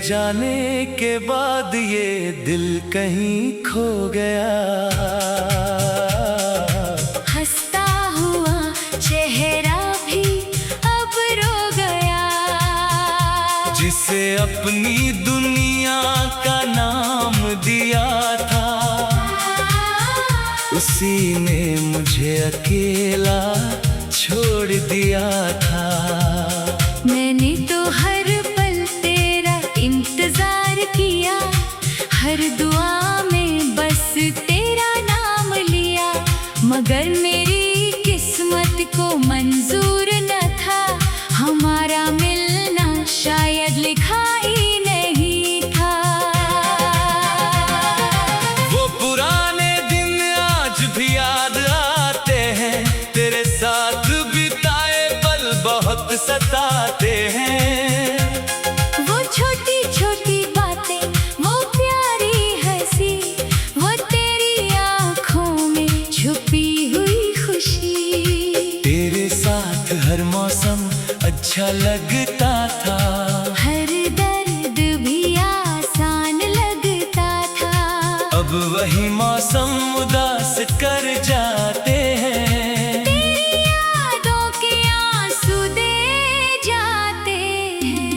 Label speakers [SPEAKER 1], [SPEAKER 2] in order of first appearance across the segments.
[SPEAKER 1] जाने के बाद ये दिल कहीं खो गया।
[SPEAKER 2] हंसता हुआ चेहरा भी अब रो गया।
[SPEAKER 1] जिसे अपनी दुनिया का नाम दिया था, उसी ने मुझे अकेला छोड़ दिया था।
[SPEAKER 2] मैंने तो हर पल तेरा इंतजार किया, हर दुआ में बस तेरा नाम लिया। मगर मेरी किस्मत को मंजूर न था, हमारा मिलना शायद लिखा ही नहीं था।
[SPEAKER 1] वो पुराने दिन आज भी याद आते हैं, तेरे साथ बिताए पल बहुत सताते हैं।
[SPEAKER 2] वो छोटी छोटी बातें, वो प्यारी हंसी, वो तेरी आँखों में छुपी हुई खुशी।
[SPEAKER 1] तेरे साथ हर मौसम अच्छा लगता था,
[SPEAKER 2] हर दर्द भी आसान लगता था।
[SPEAKER 1] अब वही मौसम उदास कर जाते हैं।
[SPEAKER 2] तेरी यादों के आंसू दे जाते हैं।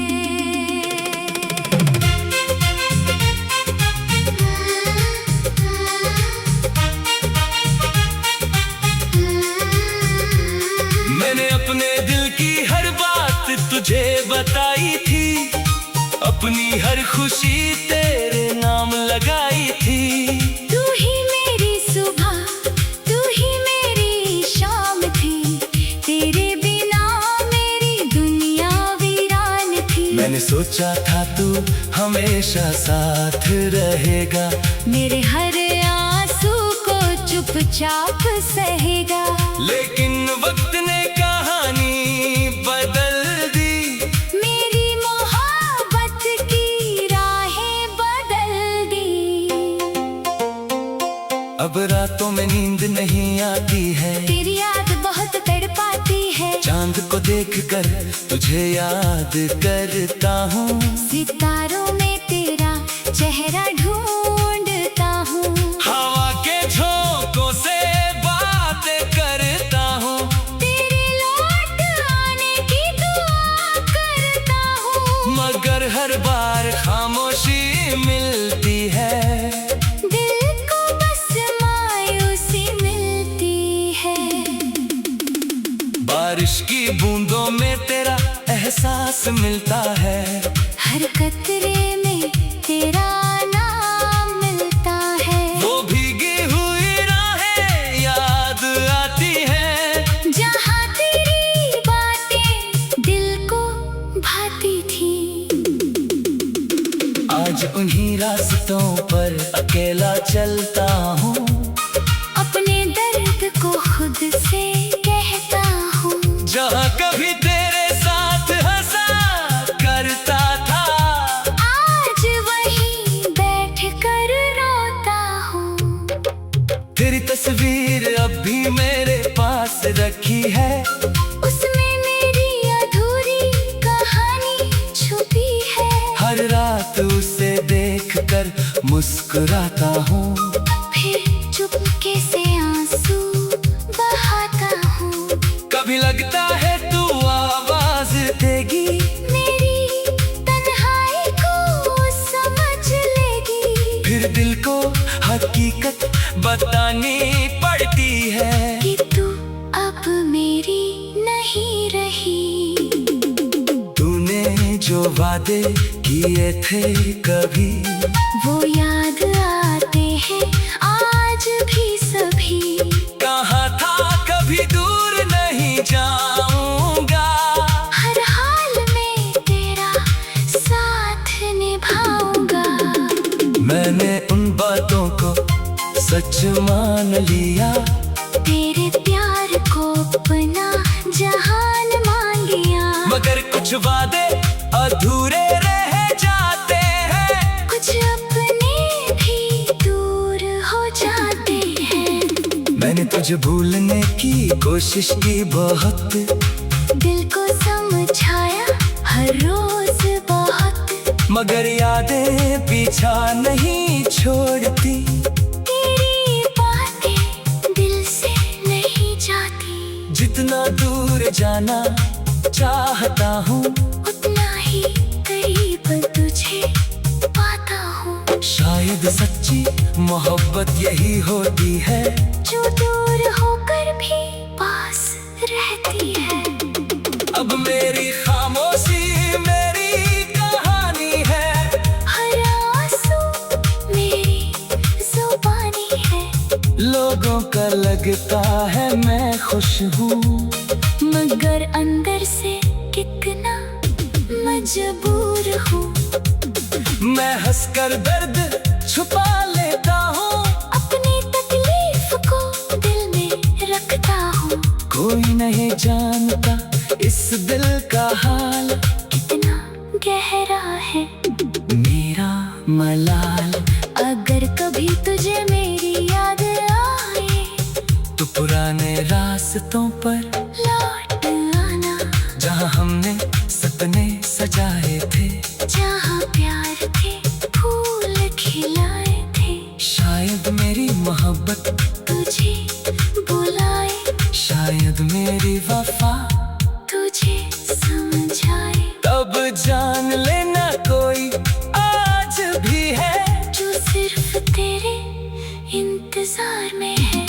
[SPEAKER 1] मैंने अपने दिल की हर बात तुझे बताई थी, अपनी हर खुशी तेरे नाम लगाई थी।
[SPEAKER 2] तू ही मेरी सुबह, तू ही मेरी शाम थी, तेरे बिना मेरी दुनिया वीरान थी।
[SPEAKER 1] मैंने सोचा था तू हमेशा साथ रहेगा,
[SPEAKER 2] मेरे हर आंसू को चुपचाप सहेगा।
[SPEAKER 1] लेकिन वक्त ने कहानी बदल दी,
[SPEAKER 2] मेरी मोहब्बत की राहें बदल दी।
[SPEAKER 1] अब रातों में नींद नहीं आती है,
[SPEAKER 2] तेरी याद बहुत तड़पाती है।
[SPEAKER 1] चांद को देखकर तुझे याद करता हूँ,
[SPEAKER 2] सितारों में तेरा चेहरा ढूंढता हूँ।
[SPEAKER 1] हवा के झोंकों से बातें करता हूँ,
[SPEAKER 2] तेरे लौट आने की दुआ करता हूँ।
[SPEAKER 1] मगर हर बार खामोशी मिलती है।
[SPEAKER 2] दिल को बस मायूसी मिलती है।
[SPEAKER 1] बारिश की बूंदों में तेरा एहसास मिलता है,
[SPEAKER 2] हर कतरे में तेरा नाम मिलता है।
[SPEAKER 1] वो भीगी हुई राहें याद आती हैं,
[SPEAKER 2] जहाँ तेरी बातें दिल को भाती थी।
[SPEAKER 1] आज उन्हीं रास्तों पर अकेला चलता हूँ,
[SPEAKER 2] अपने दर्द को खुद से कहता हूँ।
[SPEAKER 1] जहाँ कभी तेरे साथ हंसा करता था,
[SPEAKER 2] आज वहीं बैठ कर रोता हूँ।
[SPEAKER 1] तेरी तस्वीर अब भी मेरे पास रखी है,
[SPEAKER 2] उसमें मेरी अधूरी कहानी छुपी है।
[SPEAKER 1] हर रात उसे देखकर मुस्कुराता हूँ,
[SPEAKER 2] फिर चुपके से आंसू बहाता हूँ।
[SPEAKER 1] कभी लगता है तू आवाज देगी,
[SPEAKER 2] मेरी तन्हाई को समझ लेगी।
[SPEAKER 1] फिर दिल को हकीकत बतानी पड़ती है
[SPEAKER 2] कि तू अब मेरी नहीं रही।
[SPEAKER 1] तूने जो वादे किए थे कभी,
[SPEAKER 2] वो याद आते हैं आज भी सभी।
[SPEAKER 1] कहा था कभी दूर नहीं जाऊंगा,
[SPEAKER 2] हर हाल में तेरा साथ निभाऊंगा।
[SPEAKER 1] मैंने उन बातों को सच मान लिया,
[SPEAKER 2] तेरे प्यार को अपना जहान मान लिया।
[SPEAKER 1] मगर कुछ वादे अधूरे रह जाते हैं,
[SPEAKER 2] कुछ अपने भी दूर हो जाते हैं।
[SPEAKER 1] मैंने तुझे भूलने की कोशिश की बहुत,
[SPEAKER 2] दिल को समझाया हर रोज बहुत।
[SPEAKER 1] मगर यादें पीछा नहीं छोड़ती।
[SPEAKER 2] तेरी बातें दिल से नहीं जाती।
[SPEAKER 1] जितना दूर जाना चाहता हूँ,
[SPEAKER 2] उतना ही करीब तुझे पाता हूँ।
[SPEAKER 1] शायद सच्ची मोहब्बत यही होती है,
[SPEAKER 2] जो दूर होकर भी पास रहती है।
[SPEAKER 1] अब मेरी खामोशी मेरी कहानी है,
[SPEAKER 2] हर आंसू मेरी जुबानी है।
[SPEAKER 1] लोगों का लगता है मैं खुश हूँ,
[SPEAKER 2] मगर अंदर से कितना मजबूर हूँ।
[SPEAKER 1] मैं हंसकर दर्द छुपा लेता हूँ,
[SPEAKER 2] अपनी तकलीफ को दिल में रखता हूँ।
[SPEAKER 1] कोई नहीं जानता इस दिल का हाल
[SPEAKER 2] कितना गहरा है
[SPEAKER 1] मेरा मलाल।
[SPEAKER 2] अगर कभी तुझे मेरी याद आए,
[SPEAKER 1] तो पुराने रास्तों पर
[SPEAKER 2] लौट आना।
[SPEAKER 1] जहाँ हमने सपने सजाए थे,
[SPEAKER 2] जहाँ प्यार के फूल खिलाए थे।
[SPEAKER 1] शायद मेरी मोहब्बत
[SPEAKER 2] तुझे बुलाए,
[SPEAKER 1] शायद मेरी वफा
[SPEAKER 2] तुझे समझाए।
[SPEAKER 1] तब जान लेना कोई आज भी है,
[SPEAKER 2] जो सिर्फ तेरे इंतजार में है।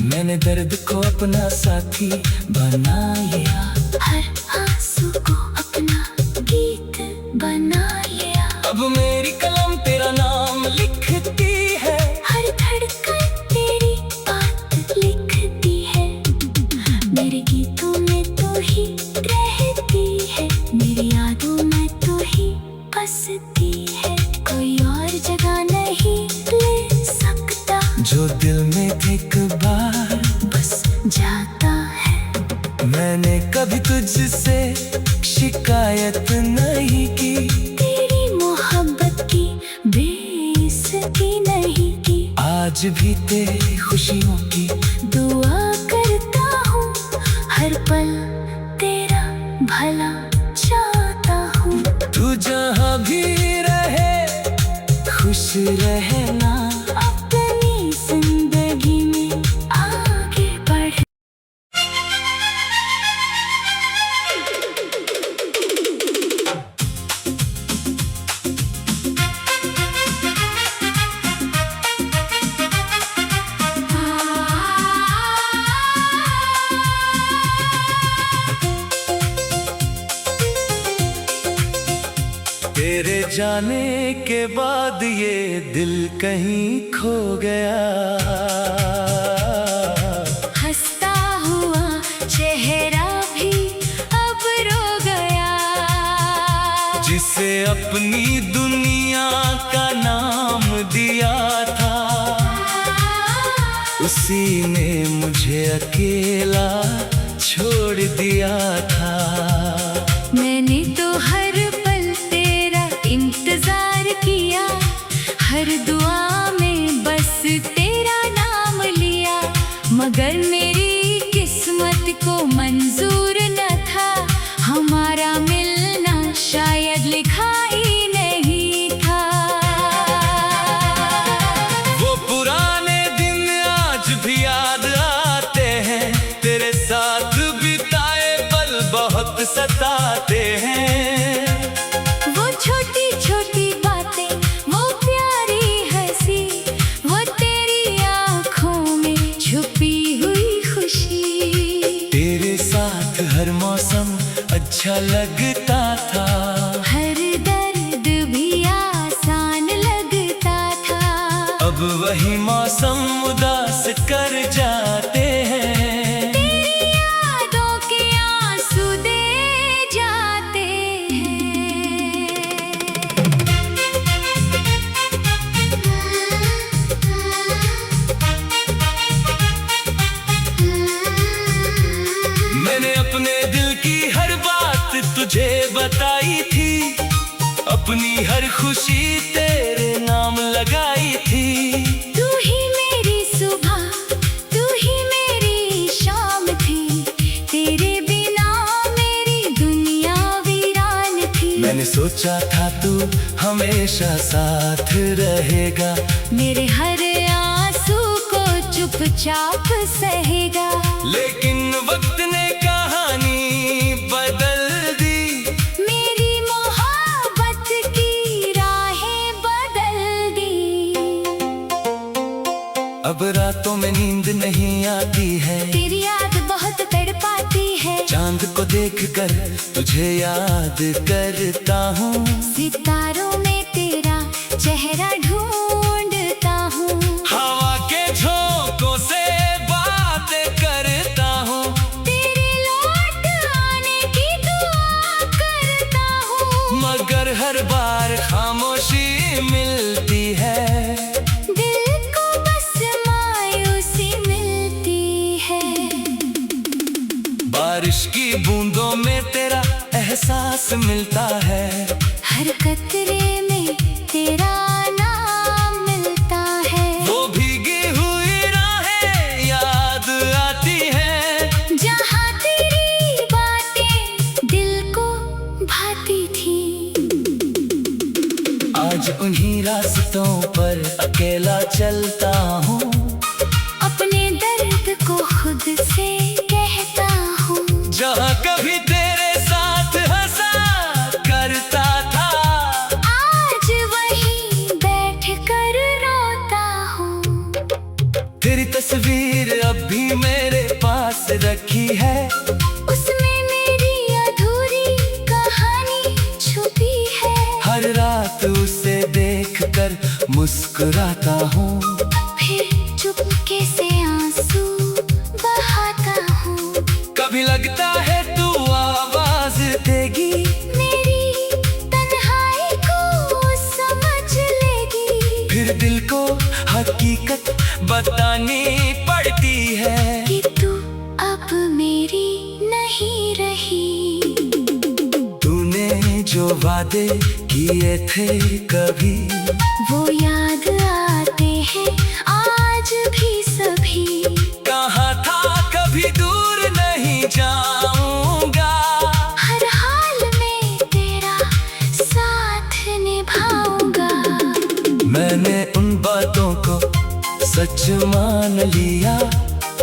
[SPEAKER 1] मैंने दर्द को अपना साथी बना लिया,
[SPEAKER 2] हर आंसू को अपना गीत बना लिया।
[SPEAKER 1] अब मेरी कलम तेरा नाम लिखती है,
[SPEAKER 2] हर धड़कन तेरी बात लिखती है। मेरे गीतों में तो ही रहती है, मेरी यादों में तो ही बसती है। कोई और जगह नहीं ले सकता,
[SPEAKER 1] जो दिल में एक बार
[SPEAKER 2] बस जाता है।
[SPEAKER 1] मैंने कभी तुझसे शिकायत नहीं की,
[SPEAKER 2] तेरी मोहब्बत की बेइज्जती नहीं की।
[SPEAKER 1] आज भी तेरी खुशियों की
[SPEAKER 2] दुआ करता हूँ, हर पल तेरा भला चाहता हूँ।
[SPEAKER 1] तू जहाँ भी रहे खुश रहना,
[SPEAKER 2] अपनी जिंदगी में आगे बढ़।
[SPEAKER 1] तेरे जाने के बाद ये दिल कहीं खो गया।
[SPEAKER 2] हंसता हुआ चेहरा भी अब रो गया।
[SPEAKER 1] जिसे अपनी दुनिया का नाम दिया था, उसी ने मुझे अकेला छोड़ दिया था।
[SPEAKER 2] मैंने तो हर पल तेरा इंतजार किया, हर दुआ में बस तेरा नाम लिया। मगर मेरी किस्मत को मंजूर न था, हमारा मिलना शायद लिखा ही नहीं था।
[SPEAKER 1] वो पुराने दिन आज भी याद आते हैं, तेरे साथ बिताए पल बहुत सताते हैं।
[SPEAKER 2] वो छोटी छोटी बातें, वो प्यारी हंसी, वो तेरी आँखों में छुपी हुई खुशी।
[SPEAKER 1] तेरे साथ हर मौसम अच्छा लगता था,
[SPEAKER 2] हर दर्द भी आसान लगता था।
[SPEAKER 1] अब वही मौसम उदास कर जाते हैं।
[SPEAKER 2] तेरी यादों के आंसू दे जाते
[SPEAKER 1] मैंने अपने दिल की हर बात तुझे बताई थी, अपनी हर खुशी तेरे नाम लगाई थी।
[SPEAKER 2] तू ही मेरी सुबह, तू ही मेरी शाम थी। तेरे बिना मेरी दुनिया वीरान थी।
[SPEAKER 1] मैंने सोचा था तू हमेशा साथ रहेगा,
[SPEAKER 2] मेरे हर आंसू को चुपचाप सहेगा।
[SPEAKER 1] लेकिन वक्त ने कहानी बदल दी,
[SPEAKER 2] मेरी मोहब्बत की राहें बदल दी।
[SPEAKER 1] अब रातों में नींद नहीं आती है,
[SPEAKER 2] तेरी याद बहुत तड़पाती है।
[SPEAKER 1] चांद को देखकर तुझे याद करता हूँ,
[SPEAKER 2] सितारों में तेरा चेहरा ढूंढता हूँ।
[SPEAKER 1] हवा के झोंकों से बातें करता हूँ,
[SPEAKER 2] तेरे लौट आने की दुआ करता हूँ।
[SPEAKER 1] मगर हर बार खामोशी मिलती है,
[SPEAKER 2] दिल को बस मायूसी मिलती है।
[SPEAKER 1] बारिश की बूंदों में तेरा एहसास मिलता है,
[SPEAKER 2] हर कतरे में तेरा नाम मिलता है।
[SPEAKER 1] वो भीगी हुई राहें याद आती हैं,
[SPEAKER 2] जहाँ तेरी बातें दिल को भाती थी।
[SPEAKER 1] आज उन्हीं रास्तों पर अकेला चलता हूँ,
[SPEAKER 2] अपने दर्द को खुद से कहता हूँ।
[SPEAKER 1] जहाँ कभी तेरे साथ हंसा करता था,
[SPEAKER 2] आज वहीं बैठ कर रोता हूँ।
[SPEAKER 1] तेरी तस्वीर अब भी मेरे पास रखी है,
[SPEAKER 2] उसमें मेरी अधूरी कहानी छुपी है।
[SPEAKER 1] हर रात उसे देखकर मुस्कुराता हूँ,
[SPEAKER 2] फिर चुपके से आंसू बहाता हूँ।
[SPEAKER 1] कभी लगता है तू आवाज देगी,
[SPEAKER 2] मेरी तन्हाई को समझ लेगी।
[SPEAKER 1] फिर दिल को हकीकत बतानी पड़ती है,
[SPEAKER 2] कि तू अब मेरी नहीं रही।
[SPEAKER 1] तूने जो वादे किए थे कभी,
[SPEAKER 2] वो याद आते हैं आज भी सभी।
[SPEAKER 1] कहा था कभी दूर नहीं जाऊंगा,
[SPEAKER 2] हर हाल में तेरा साथ निभाऊंगा।
[SPEAKER 1] मैंने उन बातों को सच मान लिया,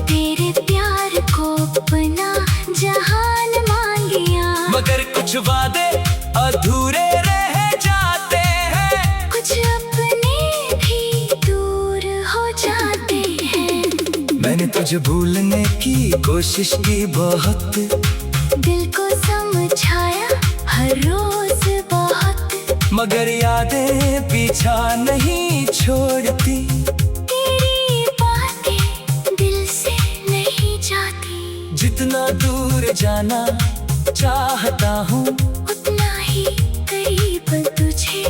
[SPEAKER 2] तेरे प्यार को अपना जहान मान लिया।
[SPEAKER 1] मगर कुछ वादे अधूरे रह जाते हैं,
[SPEAKER 2] कुछ अपने भी दूर हो जाते हैं।
[SPEAKER 1] मैंने तुझे भूलने की कोशिश की बहुत,
[SPEAKER 2] दिल को समझाया हर रोज बहुत।
[SPEAKER 1] मगर यादें पीछा नहीं छोड़ती,
[SPEAKER 2] तेरी बातें दिल से नहीं जाती।
[SPEAKER 1] जितना दूर जाना चाहता हूँ,
[SPEAKER 2] उतना ही करीब तुझे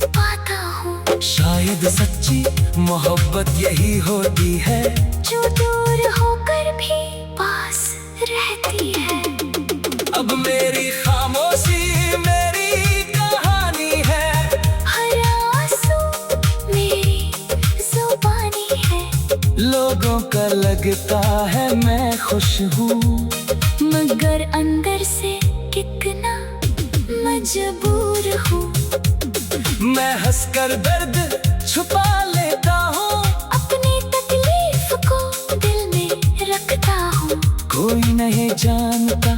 [SPEAKER 2] पाता हूँ।
[SPEAKER 1] शायद सच्ची मोहब्बत यही होती है,
[SPEAKER 2] जो दूर होकर भी पास रहती है।
[SPEAKER 1] अब मेरी खामोशी मेरी कहानी है,
[SPEAKER 2] हर आंसू मेरी जुबानी है।
[SPEAKER 1] लोगों का लगता है मैं खुश हूँ,
[SPEAKER 2] मगर अंदर से कितना मजबूर हूँ।
[SPEAKER 1] मैं हंसकर दर्द छुपा लेता हूँ,
[SPEAKER 2] अपनी तकलीफ को दिल में रखता हूँ।
[SPEAKER 1] कोई नहीं जानता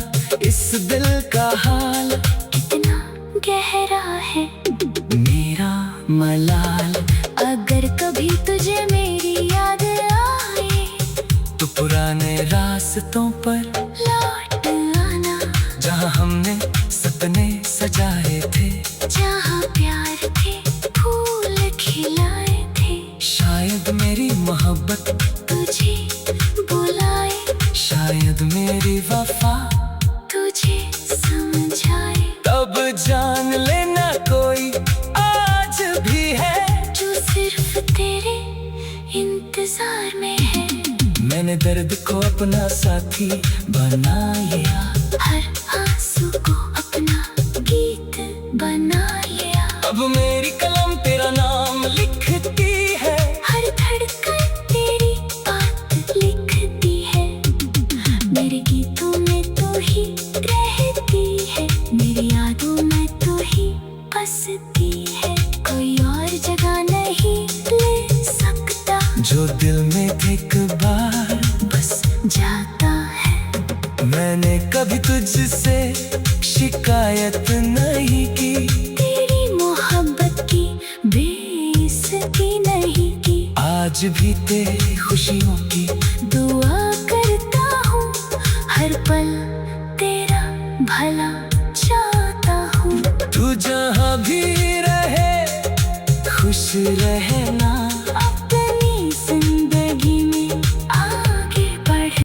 [SPEAKER 1] इस दिल का हाल,
[SPEAKER 2] कितना गहरा है
[SPEAKER 1] मेरा मलाल।
[SPEAKER 2] अगर कभी तुझे मेरी याद आए,
[SPEAKER 1] तो पुराने रास्तों पर
[SPEAKER 2] लौट आना।
[SPEAKER 1] जहाँ हमने सपने सजाए थे,
[SPEAKER 2] जहाँ प्यार थे फूल खिलाए थे।
[SPEAKER 1] शायद मेरी मोहब्बत
[SPEAKER 2] तुझे बुलाए,
[SPEAKER 1] शायद मेरी वफा
[SPEAKER 2] तुझे समझाए।
[SPEAKER 1] तब जान लेना कोई आज भी है,
[SPEAKER 2] जो सिर्फ तेरे इंतजार में है।
[SPEAKER 1] मैंने दर्द को अपना साथी बना लिया,
[SPEAKER 2] हर आंसू को अपना गीत बना लिया।
[SPEAKER 1] अब मेरी कलम तेरा नाम लिखती है,
[SPEAKER 2] हर धड़कन तेरी बात लिखती है। मेरे गीतों में तो ही रहती है, मेरी यादों में तो ही
[SPEAKER 1] मैंने कभी तुझसे शिकायत नहीं की,
[SPEAKER 2] तेरी मोहब्बत की बेइज्जती नहीं की।
[SPEAKER 1] आज भी तेरी खुशियों की
[SPEAKER 2] दुआ करता हूँ, हर पल तेरा भला चाहता हूँ।
[SPEAKER 1] तू जहाँ भी रहे खुश रहना,
[SPEAKER 2] अपनी जिंदगी में आगे बढ़।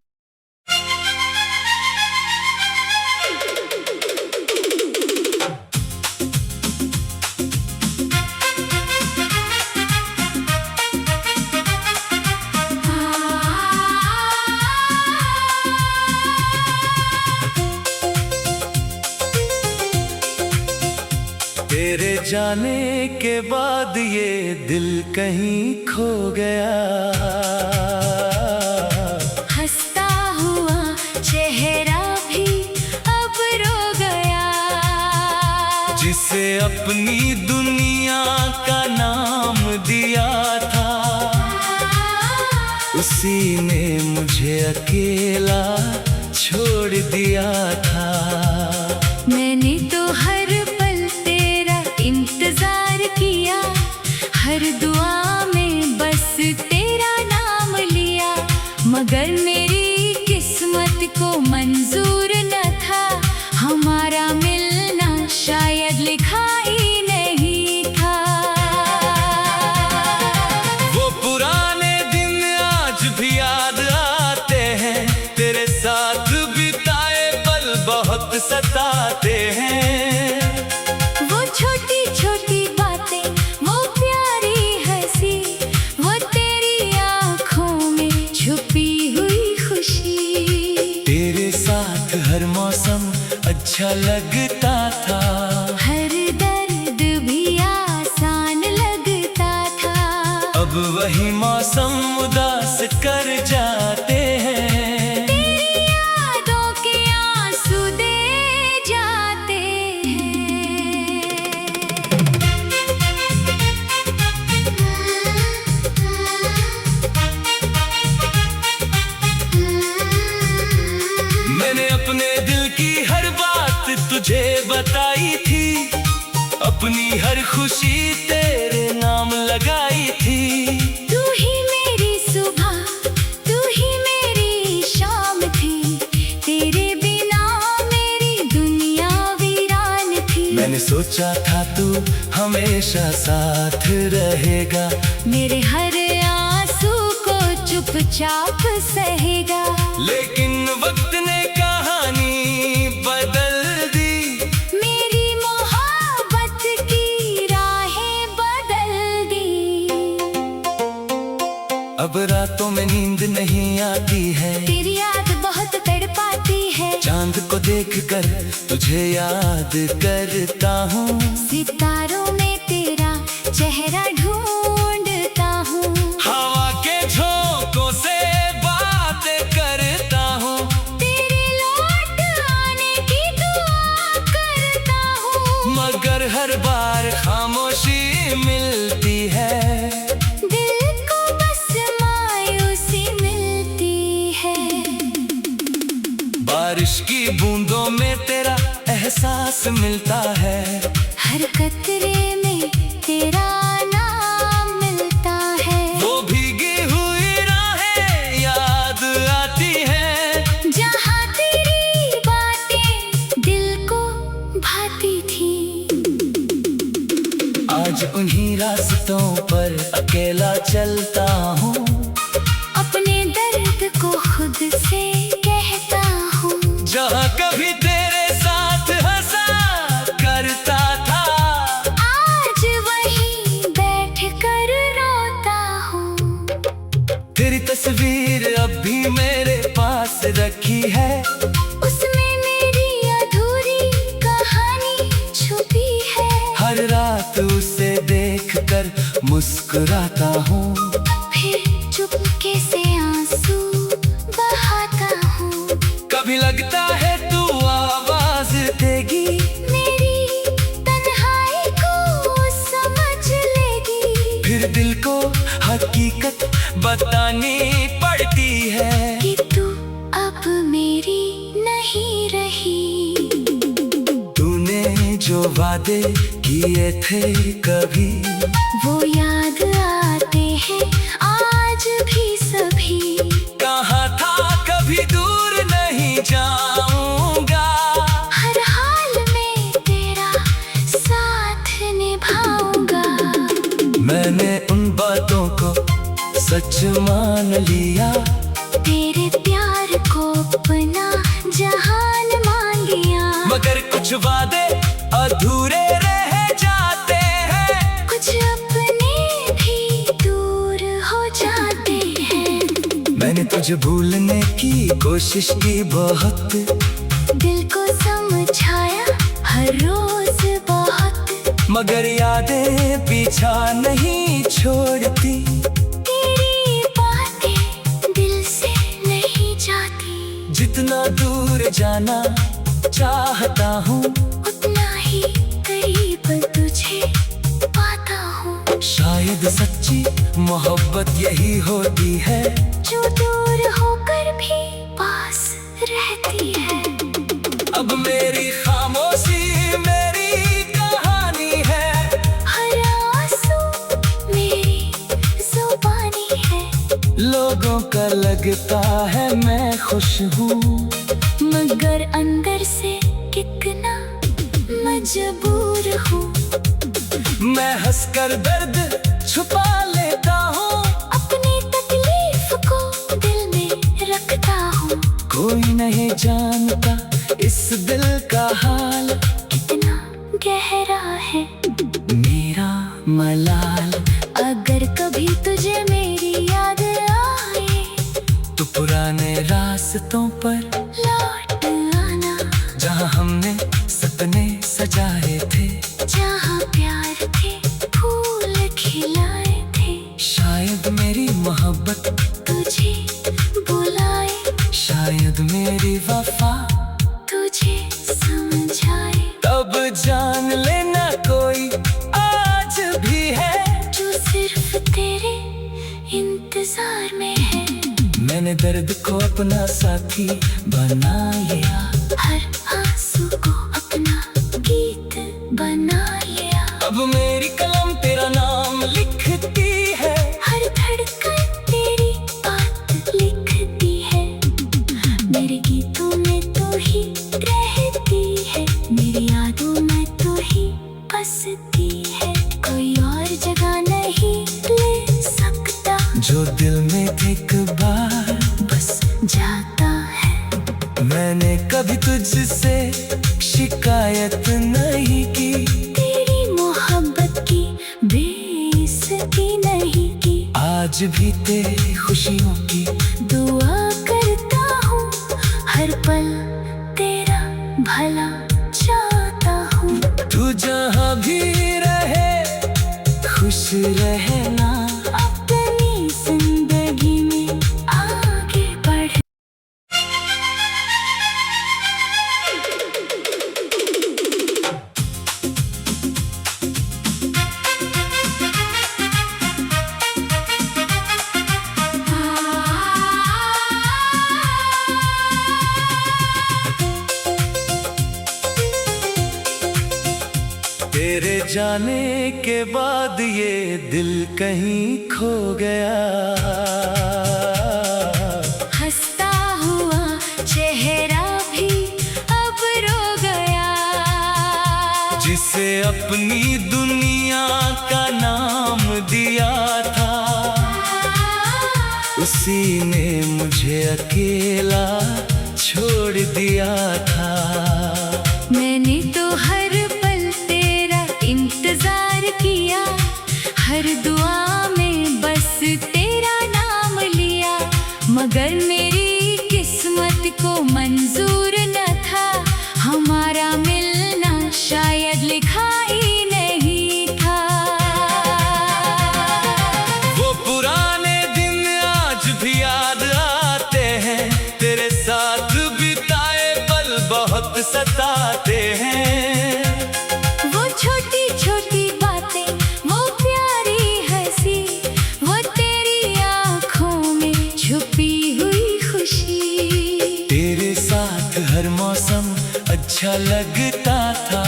[SPEAKER 1] तेरे जाने के बाद ये दिल कहीं खो गया।
[SPEAKER 2] हंसता हुआ चेहरा भी अब रो गया।
[SPEAKER 1] जिसे अपनी दुनिया का नाम दिया था, उसी ने मुझे अकेला छोड़ दिया था।
[SPEAKER 2] मैंने तो हर पल तेरा इंतजार किया, हर दुआ में बस तेरा नाम लिया। मगर मेरी किस्मत को मंजूर न था, हमारा मिलना शायद लिखा ही नहीं था।
[SPEAKER 1] वो पुराने दिन आज भी याद आते हैं, तेरे साथ बिताए पल बहुत सताते हैं।
[SPEAKER 2] वो छोटी छोटी बातें, वो प्यारी हंसी, वो तेरी आंखों में छुपी हुई खुशी।
[SPEAKER 1] तेरे साथ हर मौसम अच्छा लगता था,
[SPEAKER 2] हर दर्द भी आसान लगता था।
[SPEAKER 1] अब वही मौसम उदास कर जाते हैं।
[SPEAKER 2] तेरी यादों के आंसू दे जाते
[SPEAKER 1] मैंने अपने दिल की हर बात तुझे बताई थी, अपनी हर खुशी तेरे नाम लगाई थी।
[SPEAKER 2] तू ही मेरी सुबह, तू ही मेरी शाम थी। तेरे बिना मेरी दुनिया वीरान थी।
[SPEAKER 1] मैंने सोचा था तू हमेशा साथ रहेगा,
[SPEAKER 2] मेरे हर आंसू को चुपचाप सहेगा।
[SPEAKER 1] लेकिन वक्त ने कहानी बदल दी।
[SPEAKER 2] मेरी मोहब्बत की राहें बदल दी।
[SPEAKER 1] अब रातों में नींद नहीं आती है,
[SPEAKER 2] तेरी याद बहुत तड़पाती है।
[SPEAKER 1] चांद को देखकर तुझे याद करता हूँ।
[SPEAKER 2] सितारों में तेरा चेहरा ढूंढता हूँ।
[SPEAKER 1] हवा के झोंकों से बात करता हूँ।
[SPEAKER 2] तेरे लौट आने की दुआ करता हूँ।
[SPEAKER 1] मगर हर बार खामोशी मिलती है।
[SPEAKER 2] दिल को बस मायूसी मिलती है।
[SPEAKER 1] बारिश की बूंदों में तेरा एहसास मिलता है।
[SPEAKER 2] हर कतरे में तेरा नाम मिलता है।
[SPEAKER 1] वो भीगी हुई राहें याद आती हैं,
[SPEAKER 2] जहाँ तेरी बातें दिल को भाती थी।
[SPEAKER 1] आज उन्हीं रास्तों पर अकेला चलता हूँ।
[SPEAKER 2] अपने दर्द को खुद से कहता हूँ।
[SPEAKER 1] जहाँ कभी तेरे साथ हंसा करता था,
[SPEAKER 2] आज वहीं बैठ कर रोता हूँ।
[SPEAKER 1] तेरी तस्वीर अब भी मेरे पास रखी है।
[SPEAKER 2] उसमें मेरी अधूरी कहानी छुपी है।
[SPEAKER 1] हर रात उसे देखकर मुस्कुराता हूँ।
[SPEAKER 2] फिर चुपके से आंसू बहाता हूँ।
[SPEAKER 1] कभी लगता है तू आवाज देगी,
[SPEAKER 2] मेरी तन्हाई को समझ लेगी।
[SPEAKER 1] फिर दिल को हकीकत बतानी पड़ती है।
[SPEAKER 2] कि तू अब मेरी नहीं रही।
[SPEAKER 1] तूने जो वादे किए थे कभी,
[SPEAKER 2] वो याद आते हैं आज भी सभी।
[SPEAKER 1] कहा था कभी दूर नहीं जाऊंगा,
[SPEAKER 2] हर हाल में तेरा साथ निभाऊंगा।
[SPEAKER 1] मैंने उन बातों को सच मान लिया,
[SPEAKER 2] तेरे प्यार को अपना जहान मान लिया।
[SPEAKER 1] मगर कुछ वादे अधूरे रह जाते हैं,
[SPEAKER 2] कुछ अपने भी दूर हो जाते हैं।
[SPEAKER 1] मैंने तुझे भूलने की कोशिश की बहुत,
[SPEAKER 2] दिल को समझाया हर रोज बहुत।
[SPEAKER 1] मगर यादें पीछा नहीं छोड़ती,
[SPEAKER 2] तेरी बातें दिल से नहीं जाती।
[SPEAKER 1] जितना दूर जाना चाहता हूँ,
[SPEAKER 2] उतना ही करीब तुझे पाता हूँ।
[SPEAKER 1] शायद सच्ची मोहब्बत यही होती है,
[SPEAKER 2] जो दूर होकर भी पास रहती है।
[SPEAKER 1] अब मेरी खामोशी मेरी कहानी है,
[SPEAKER 2] हर आंसू मेरी जुबानी है।
[SPEAKER 1] लोगों का लगता है मैं खुश हूँ,
[SPEAKER 2] मगर अंदर से कितना मजबूर हूँ।
[SPEAKER 1] मैं हंसकर दर्द छुपा लेता हूँ,
[SPEAKER 2] अपनी तकलीफ को दिल में रखता हूँ।
[SPEAKER 1] कोई नहीं जानता इस दिल का हाल,
[SPEAKER 2] कितना गहरा है
[SPEAKER 1] मेरा मलाल।
[SPEAKER 2] अगर कभी तुझे मेरी याद आए,
[SPEAKER 1] तो पुराने रास्तों पर
[SPEAKER 2] लौट आना।
[SPEAKER 1] जहाँ हमने सपने सजाए थे,
[SPEAKER 2] जहाँ प्यार थे फूल खिलाए थे।
[SPEAKER 1] शायद मेरी मोहब्बत
[SPEAKER 2] तुझे बुलाए,
[SPEAKER 1] शायद मेरी वफा
[SPEAKER 2] तुझे समझाए।
[SPEAKER 1] तब जान लेना कोई आज भी है,
[SPEAKER 2] जो सिर्फ तेरे इंतजार में है।
[SPEAKER 1] मैंने दर्द को अपना साथी बना लिया,
[SPEAKER 2] हर आंसू को अपना गीत बना लिया।
[SPEAKER 1] अब मेरी कलम तेरा नाम लिखती है,
[SPEAKER 2] हर धड़कन तेरी बात लिखती है। मेरे गीतों में तो ही रहती है, मेरी यादों में तो ही बसती है। कोई और जगह नहीं ले सकता,
[SPEAKER 1] जो दिल में एक बार
[SPEAKER 2] बस जाता है।
[SPEAKER 1] मैंने कभी तुझसे शिकायत नहीं की,
[SPEAKER 2] तेरी मोहब्बत की बेइज्जती नहीं की।
[SPEAKER 1] आज भी तेरी खुशियों की
[SPEAKER 2] दुआ करता हूँ, हर पल तेरा भला चाहता हूँ।
[SPEAKER 1] तू जहाँ भी रहे खुश रहना,
[SPEAKER 2] अपनी जिंदगी में आगे बढ़।
[SPEAKER 1] तेरे जाने के बाद ये दिल कहीं खो गया,
[SPEAKER 2] हंसता हुआ चेहरा भी अब रो गया।
[SPEAKER 1] जिसे अपनी दुनिया का नाम दिया था, उसी ने मुझे अकेला छोड़ दिया था।
[SPEAKER 2] मैंने तो हर पल तेरा इंतजार किया, हर दुआ में बस तेरा नाम लिया। मगर मेरी किस्मत को मंजूर न था, हमारा मिलना शायद लिखा ही नहीं था।
[SPEAKER 1] वो पुराने दिन आज भी याद आते हैं, तेरे साथ बिताए पल बहुत सताते हैं।
[SPEAKER 2] वो छोटी छोटी बातें, वो प्यारी हंसी, वो तेरी आंखों में छुपी हुई खुशी।
[SPEAKER 1] तेरे साथ हर मौसम अच्छा लगता था।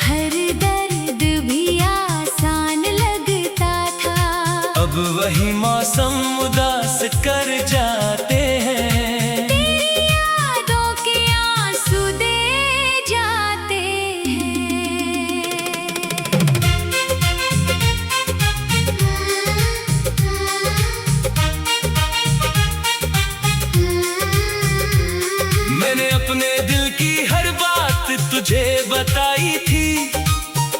[SPEAKER 2] हर दर्द भी आसान लगता था।
[SPEAKER 1] अब वही मौसम उदास कर जाते हैं।
[SPEAKER 2] तेरी यादों के आंसू दे जाते
[SPEAKER 1] मैंने अपने दिल की हर बात तुझे बताई थी।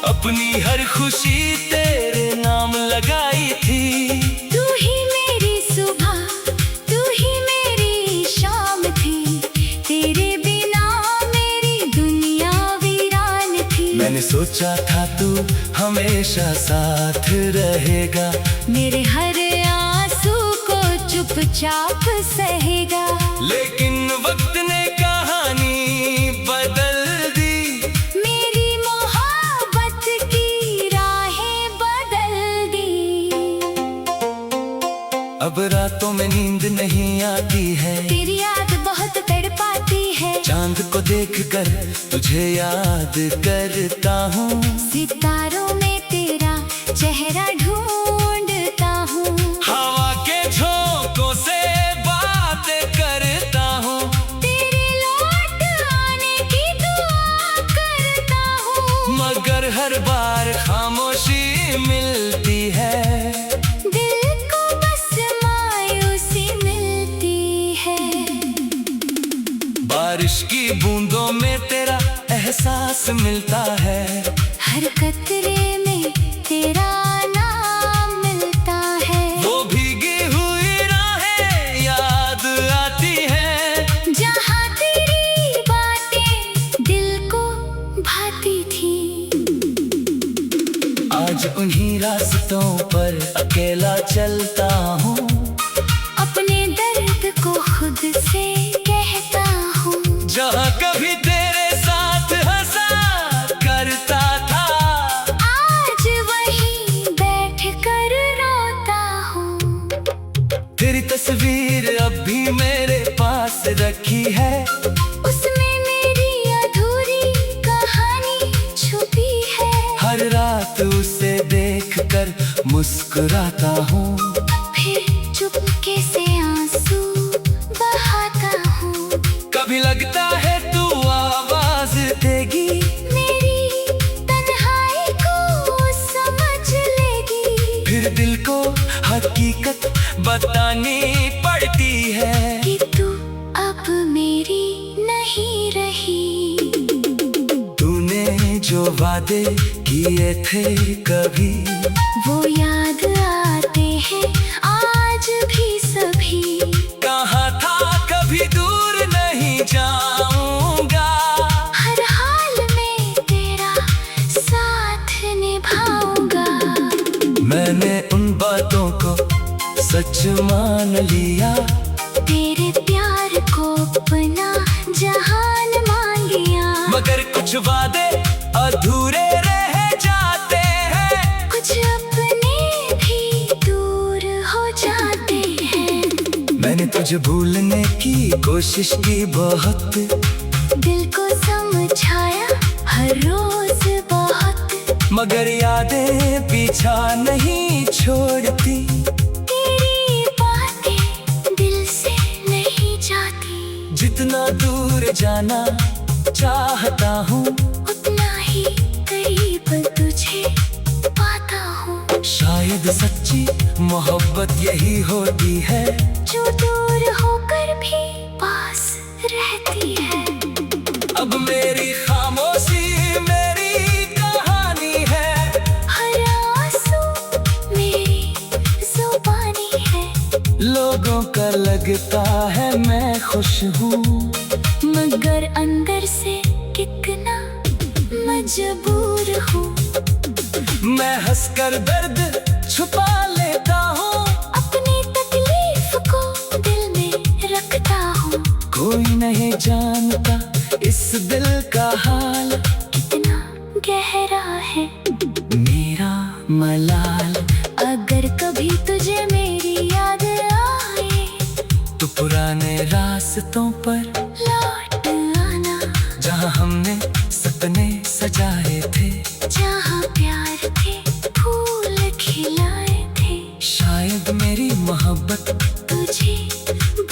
[SPEAKER 1] अपनी हर खुशी तेरे नाम लगाई थी।
[SPEAKER 2] तू ही मेरी सुबह, तू ही मेरी शाम थी। तेरे बिना मेरी दुनिया वीरान थी।
[SPEAKER 1] मैंने सोचा था तू हमेशा साथ रहेगा।
[SPEAKER 2] मेरे हर आंसू को चुपचाप सहेगा।
[SPEAKER 1] लेकिन वक्त ने कहानी बदल दी।
[SPEAKER 2] मेरी मोहब्बत की राहें बदल दी।
[SPEAKER 1] अब रातों में नींद नहीं आती है।
[SPEAKER 2] तेरी याद बहुत तड़पाती है।
[SPEAKER 1] चांद को देखकर तुझे याद करता हूँ।
[SPEAKER 2] सितारों में तेरा चेहरा ढूंढता हूँ।
[SPEAKER 1] हवा के झोंकों से बातें करता हूँ।
[SPEAKER 2] तेरे लौट आने की दुआ करता हूँ।
[SPEAKER 1] मगर हर बार खामोशी मिलती है।
[SPEAKER 2] दिल को बस मायूसी मिलती है।
[SPEAKER 1] बारिश की बूंदों में तेरा एहसास मिलता है।
[SPEAKER 2] हर कतरे में तेरा नाम मिलता है।
[SPEAKER 1] वो भीगी हुई राहें याद आती है।
[SPEAKER 2] जहाँ तेरी बातें दिल को भाती थी।
[SPEAKER 1] आज उन्हीं रास्तों पर अकेला चलता हूँ।
[SPEAKER 2] अपने दर्द को खुद से कहता हूँ।
[SPEAKER 1] जहाँ कभी तेरे साथ हंसा करता था।
[SPEAKER 2] आज वहीं बैठ कर रोता हूँ।
[SPEAKER 1] तेरी तस्वीर अब भी मेरे पास रखी है।
[SPEAKER 2] उसमें मेरी अधूरी कहानी छुपी है।
[SPEAKER 1] हर रात उसे देखकर मुस्कुराता हूँ।
[SPEAKER 2] फिर चुपके से आंसू बहाता हूँ।
[SPEAKER 1] कभी लगता है तू आवाज देगी।
[SPEAKER 2] मेरी तन्हाई को समझ लेगी।
[SPEAKER 1] फिर दिल को हकीकत बतानी पड़ती है
[SPEAKER 2] कि तू अब मेरी नहीं रही।
[SPEAKER 1] तूने जो वादे किए थे कभी,
[SPEAKER 2] वो याद आते हैं आज भी सभी।
[SPEAKER 1] कहा था कभी दूर नहीं जाऊंगा।
[SPEAKER 2] हर हाल में तेरा साथ निभाऊंगा।
[SPEAKER 1] मैंने उन बातों को सच मान लिया।
[SPEAKER 2] तेरे प्यार को अपना जहान मान लिया।
[SPEAKER 1] मगर कुछ वादे अधूरे रह जाते हैं।
[SPEAKER 2] कुछ अपने भी दूर हो जाते हैं।
[SPEAKER 1] मैंने तुझे भूलने की कोशिश की बहुत।
[SPEAKER 2] दिल को समझाया हर रोज बहुत।
[SPEAKER 1] मगर यादें पीछा नहीं छोड़ती।
[SPEAKER 2] तेरी बातें दिल से नहीं जाती।
[SPEAKER 1] जितना दूर जाना चाहता हूँ,
[SPEAKER 2] उतना ही करीब तुझे पाता हूँ।
[SPEAKER 1] शायद सच्ची मोहब्बत यही होती है,
[SPEAKER 2] जो दूर होकर भी पास रहती है।
[SPEAKER 1] अब मेरी खामोशी मेरी कहानी है।
[SPEAKER 2] हर आंसू मेरी जुबानी है।
[SPEAKER 1] लोगों का लगता है मैं खुश हूँ,
[SPEAKER 2] मगर अंदर से कितना मजबूर हूँ।
[SPEAKER 1] मैं हंसकर दर्द छुपा लेता हूँ।
[SPEAKER 2] अपनी तकलीफ को दिल में रखता हूँ।
[SPEAKER 1] कोई नहीं जानता इस दिल का हाल
[SPEAKER 2] कितना गहरा है
[SPEAKER 1] मेरा मलाल।
[SPEAKER 2] अगर कभी तुझे मेरी याद आए
[SPEAKER 1] तो पुराने रास्तों पर
[SPEAKER 2] लौट आना।
[SPEAKER 1] जहाँ हमने सपने सजाए थे,
[SPEAKER 2] जहाँ प्यार के फूल खिलाए थे।
[SPEAKER 1] शायद मेरी मोहब्बत
[SPEAKER 2] तुझे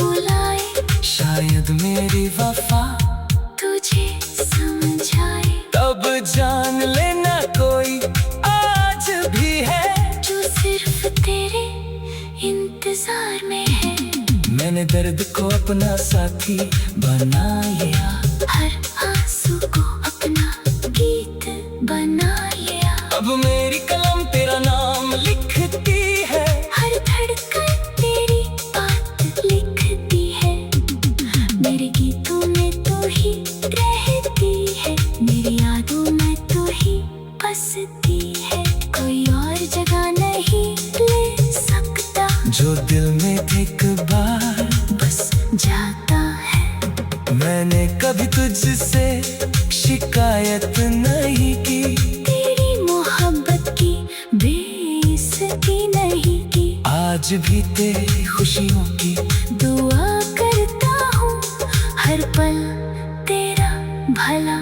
[SPEAKER 2] बुलाए,
[SPEAKER 1] शायद मेरी वफा
[SPEAKER 2] तुझे समझाए।
[SPEAKER 1] तब जान लेना कोई आज भी है
[SPEAKER 2] जो सिर्फ तेरे इंतजार में है।
[SPEAKER 1] मैंने दर्द को अपना साथी बना लिया,
[SPEAKER 2] हर आंसू को अपना गीत बना लिया।
[SPEAKER 1] अब मेरी कलम तेरा नाम लिखती है,
[SPEAKER 2] हर धड़कन तेरी बात लिखती है। मेरे गीतों में तो ही रहती है, मेरी यादों में तो ही बसती है। कोई और जगह नहीं ले सकता,
[SPEAKER 1] जो दिल में एक बार
[SPEAKER 2] बस जाता है।
[SPEAKER 1] मैंने कभी तुझसे शिकायत नहीं की,
[SPEAKER 2] तेरी मोहब्बत की बेइज्जती नहीं की।
[SPEAKER 1] आज भी तेरी खुशियों की
[SPEAKER 2] दुआ करता हूँ, हर पल तेरा भला